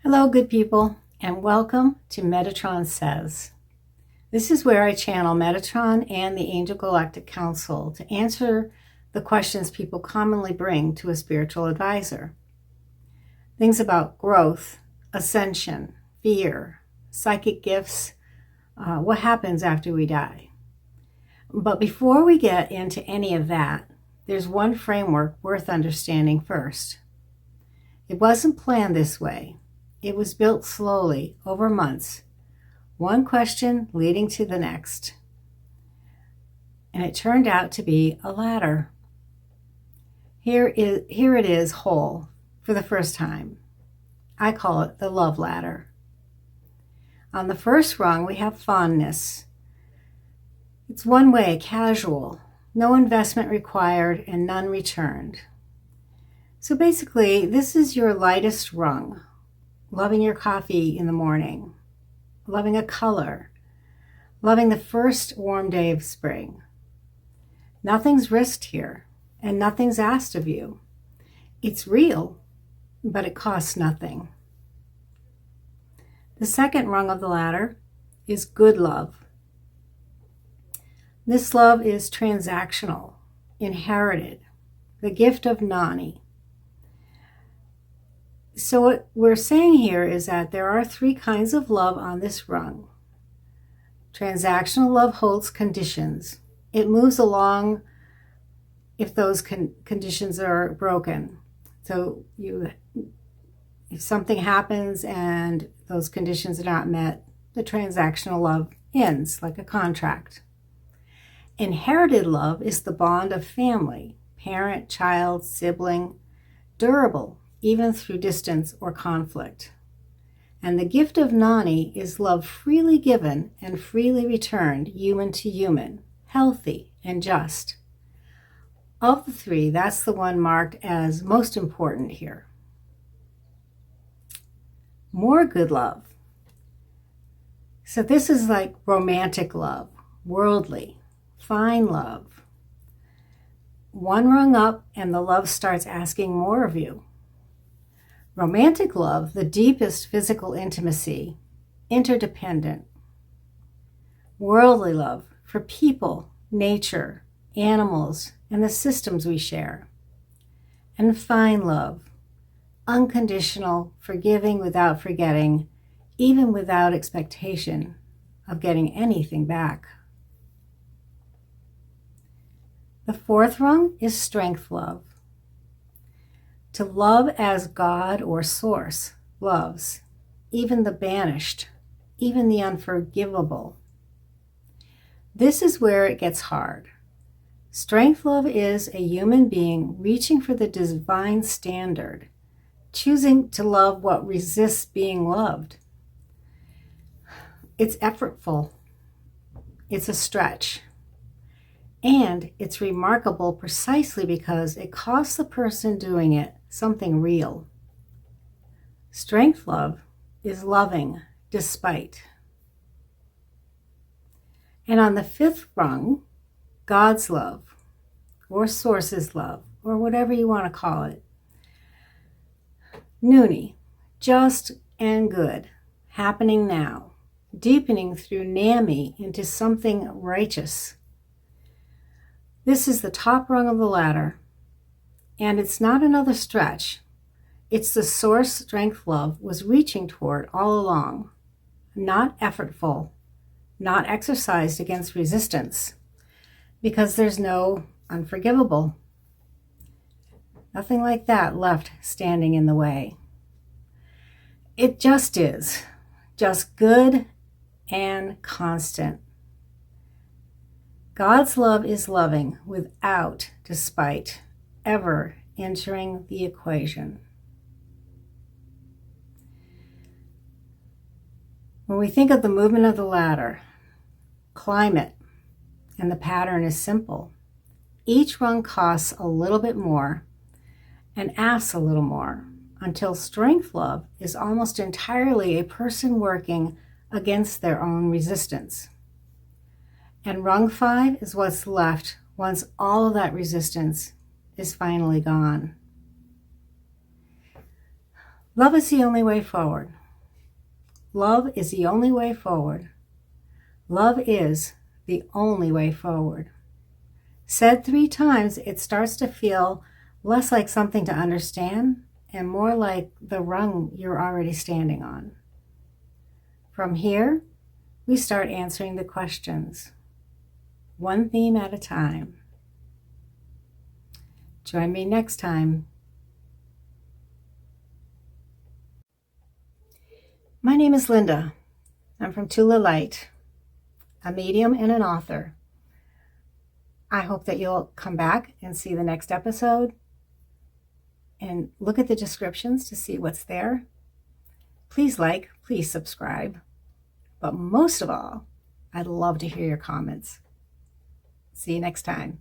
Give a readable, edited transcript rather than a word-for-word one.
Hello, good people, and welcome to Metatron Says. This is where I channel Metatron and the Angel Galactic Council to answer the questions people commonly bring to a spiritual advisor. Things about growth, ascension, fear, psychic gifts, what happens after we die. But before we get into any of that, there's one framework worth understanding first. It wasn't planned this way. It was built slowly over months, one question leading to the next. And it turned out to be a ladder. Here it is whole for the first time. I call it the love ladder. On the first rung, we have fondness. It's one way, casual, no investment required and none returned. So basically, this is your lightest rung. Loving your coffee in the morning, loving a color, loving the first warm day of spring. Nothing's risked here, and nothing's asked of you. It's real, but it costs nothing. The second rung of the ladder is good love. This love is transactional, inherited, the gift of Noony. So what we're saying here is that there are three kinds of love on this rung. Transactional love holds conditions. It moves along if those conditions are broken. So if something happens and those conditions are not met, the transactional love ends like a contract. Inherited love is the bond of family, parent, child, sibling, durable, even through distance or conflict. And the gift of Noony is love freely given and freely returned, human to human, healthy and just. Of the three, that's the one marked as most important here. More good love. So this is like romantic love, worldly, fine love. One rung up and the love starts asking more of you. Romantic love, the deepest physical intimacy, interdependent. Worldly love for people, nature, animals, and the systems we share. And fine love, unconditional, forgiving without forgetting, even without expectation of getting anything back. The fourth rung is strength love. To love as God or Source loves, even the banished, even the unforgivable. This is where it gets hard. Strength love is a human being reaching for the divine standard, choosing to love what resists being loved. It's effortful. It's a stretch. And it's remarkable precisely because it costs the person doing it something real. Strength love is loving despite. And on the fifth rung, God's love, or Source's love, or whatever you want to call it. Noony, just and good, happening now, deepening through Nammy into something righteous. This is the top rung of the ladder, and it's not another stretch. It's the source strength love was reaching toward all along, not effortful, not exercised against resistance, because there's no unforgivable. Nothing like that left standing in the way. It just is, just good and constant. God's love is loving without despite ever entering the equation. When we think of the movement of the ladder, climate, and the pattern is simple. Each rung costs a little bit more and asks a little more until strength love is almost entirely a person working against their own resistance. And rung 5 is what's left once all of that resistance is finally gone. Love is the only way forward. Love is the only way forward. Love is the only way forward. Said 3 times, it starts to feel less like something to understand and more like the rung you're already standing on. From here, we start answering the questions, one theme at a time. Join me next time. My name is Linda. I'm from TULA Light, a medium and an author. I hope that you'll come back and see the next episode and look at the descriptions to see what's there. Please like, please subscribe. But most of all, I'd love to hear your comments. See you next time.